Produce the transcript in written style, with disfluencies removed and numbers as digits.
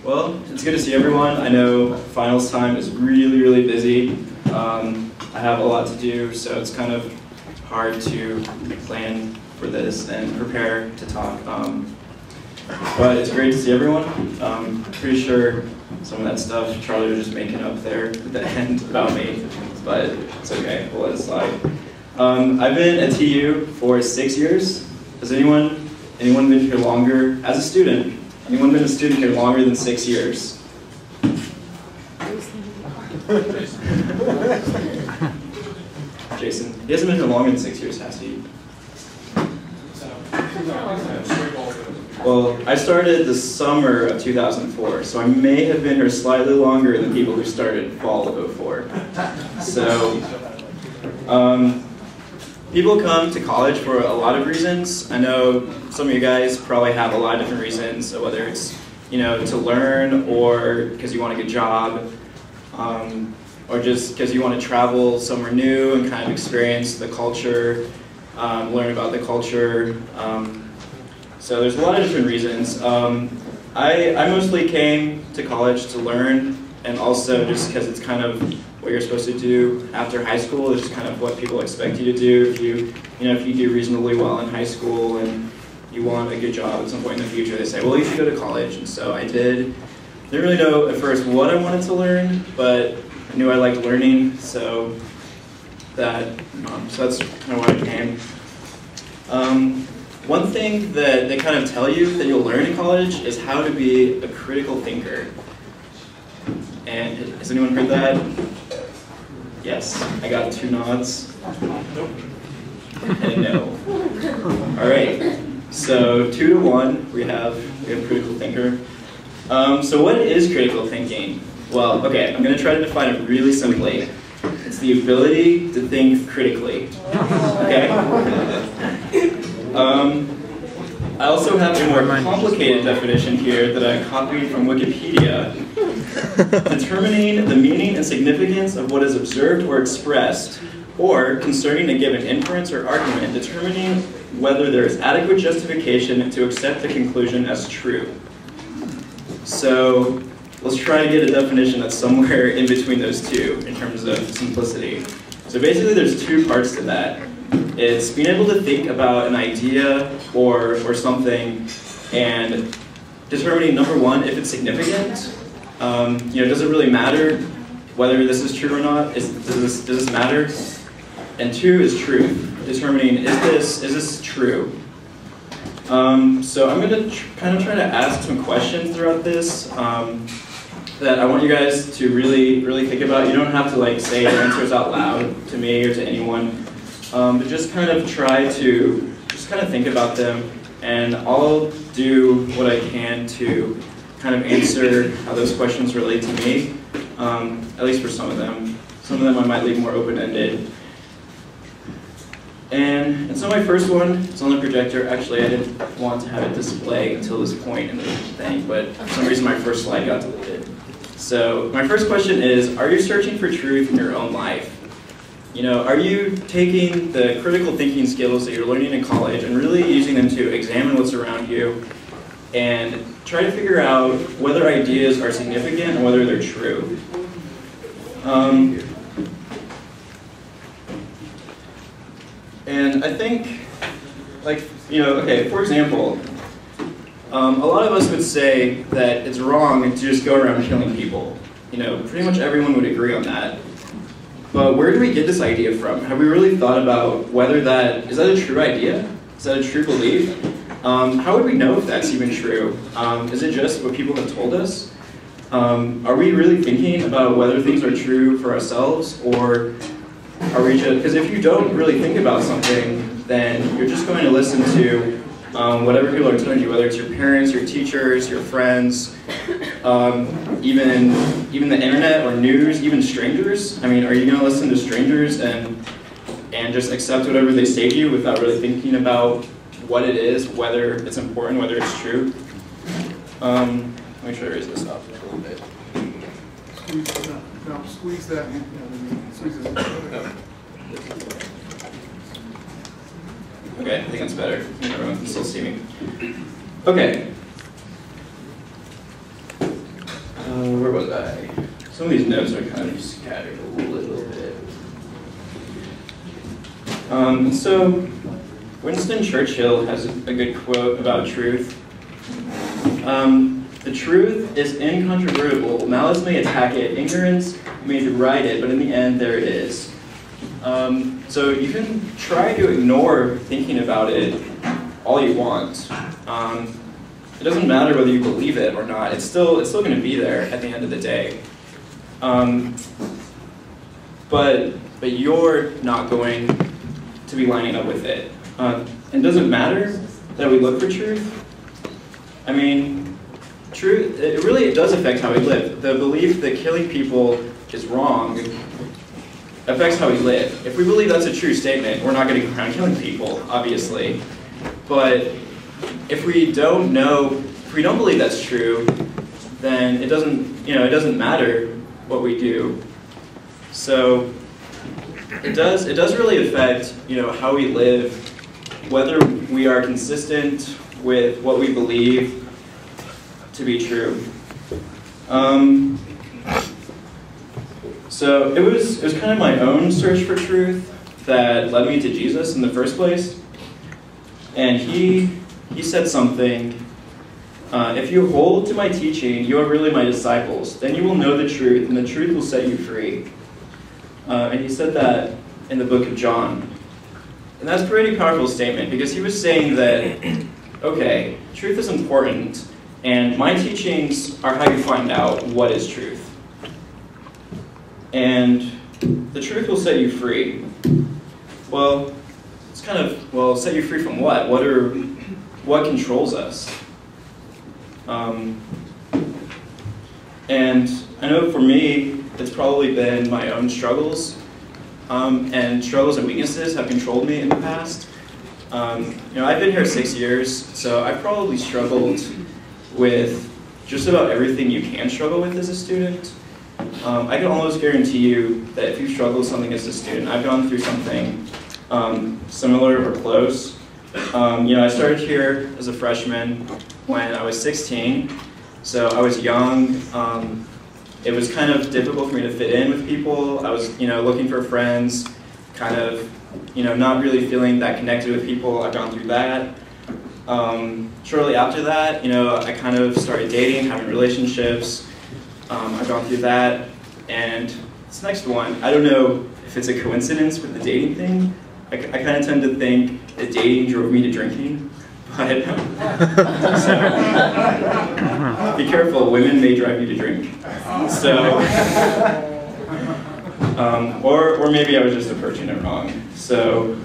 Well, it's good to see everyone. I know finals time is really, really busy. I have a lot to do, so it's kind of hard to plan for this and prepare to talk. But it's great to see everyone. I'm pretty sure some of that stuff Charlie was just making up there at the end about me, but it's okay, we'll let it slide. I've been at TU for 6 years. Has anyone been here longer as a student? Anyone been a student here longer than 6 years? Jason, he hasn't been here longer than 6 years, has he? Well, I started the summer of 2004, so I may have been here slightly longer than people who started fall of 04. So, people come to college for a lot of reasons. I know some of you guys probably have a lot of different reasons, so whether it's, to learn, or because you want a good job, or just because you want to travel somewhere new and kind of experience the culture, learn about the culture. So there's a lot of different reasons. I mostly came to college to learn, and also just because it's kind of what you're supposed to do after high school. It's just kind of what people expect you to do. If you do reasonably well in high school and you want a good job at some point in the future, they say, well, you should go to college. And so I did. Didn't really know at first what I wanted to learn, but I knew I liked learning, so that's kind of why I came. One thing that they kind of tell you that you'll learn in college is how to be a critical thinker. And has anyone heard that? Yes, I got 2 nods. Nope. And a no. All right, so 2 to 1, we have critical thinker. So what is critical thinking? Well, okay, I'm going to try to define it really simply. It's the ability to think critically. Okay? I also have a more complicated definition here that I copied from Wikipedia. Determining the meaning and significance of what is observed or expressed, or concerning a given inference or argument, determining whether there is adequate justification to accept the conclusion as true. So let's try to get a definition that's somewhere in between those two in terms of simplicity. So basically there's 2 parts to that. It's being able to think about an idea or something and determining, number 1, if it's significant. Does it really matter whether this is true or not? Does this matter? And 2 is truth. Determining, is this true? So I'm going to kind of try to ask some questions throughout this that I want you guys to really, really think about. You don't have to say your answers out loud to me or to anyone, but just kind of try to think about them, and I'll do what I can to kind of answer how those questions relate to me, at least for some of them. Some of them I might leave more open-ended. And so my first one is on the projector. Actually, I didn't want to have it display until this point in the thing, but for some reason my first slide got deleted. So my first question is, are you searching for truth in your own life? Are you taking the critical thinking skills that you're learning in college and really using them to examine what's around you and try to figure out whether ideas are significant and whether they're true? And I think, okay, for example, a lot of us would say that it's wrong to just go around killing people. Pretty much everyone would agree on that. But where do we get this idea from? Have we really thought about whether is that a true idea? Is that a true belief? How would we know if that's even true? Is it just what people have told us? Are we really thinking about whether things are true for ourselves, or are we just, because if you don't really think about something, then you're just going to listen to whatever people are telling you, whether it's your parents, your teachers, your friends, even the internet or news, even strangers. I mean, are you going to listen to strangers and just accept whatever they say to you without really thinking about what it is, whether it's important, whether it's true? Let me try to raise this up a little bit. Squeeze that in. Squeeze it. Okay, I think that's better. Everyone can still see me. Okay. where was I? Some of these notes are kind of scattered a little bit. So Winston Churchill has a good quote about truth. The truth is incontrovertible. Malice may attack it, ignorance may deride it, but in the end, there it is. So you can try to ignore thinking about it all you want. It doesn't matter whether you believe it or not. It's still going to be there at the end of the day. But you're not going to be lining up with it. It doesn't matter that we look for truth. I mean, truth, it does affect how we live. The belief that killing people is wrong affects how we live. If we believe that's a true statement, we're not going to go around killing people, obviously. But if we don't believe that's true, then it doesn't matter what we do. So it does really affect, how we live, whether we are consistent with what we believe to be true. So it was kind of my own search for truth that led me to Jesus in the first place. And he said something, if you hold to my teaching, you are really my disciples. Then you will know the truth, and the truth will set you free. And he said that in the book of John. And that's a pretty powerful statement, because he was saying that, okay, truth is important, and my teachings are how you find out what is truth. And the truth will set you free. Well, it's kind of, set you free from what? What controls us? And I know for me, it's probably been my own struggles, and struggles and weaknesses have controlled me in the past. I've been here 6 years, so I've probably struggled with just about everything you can struggle with as a student. I can almost guarantee you that if you struggle with something as a student, I've gone through something similar or close. I started here as a freshman when I was 16, so I was young. It was kind of difficult for me to fit in with people. I was, looking for friends, kind of, not really feeling that connected with people. I've gone through that. Shortly after that, I kind of started dating, having relationships. I've gone through that. And this next one, I don't know if it's a coincidence with the dating thing. I kind of tend to think that dating drove me to drinking. But so, be careful, women may drive you to drink. So, or maybe I was just approaching it wrong. So,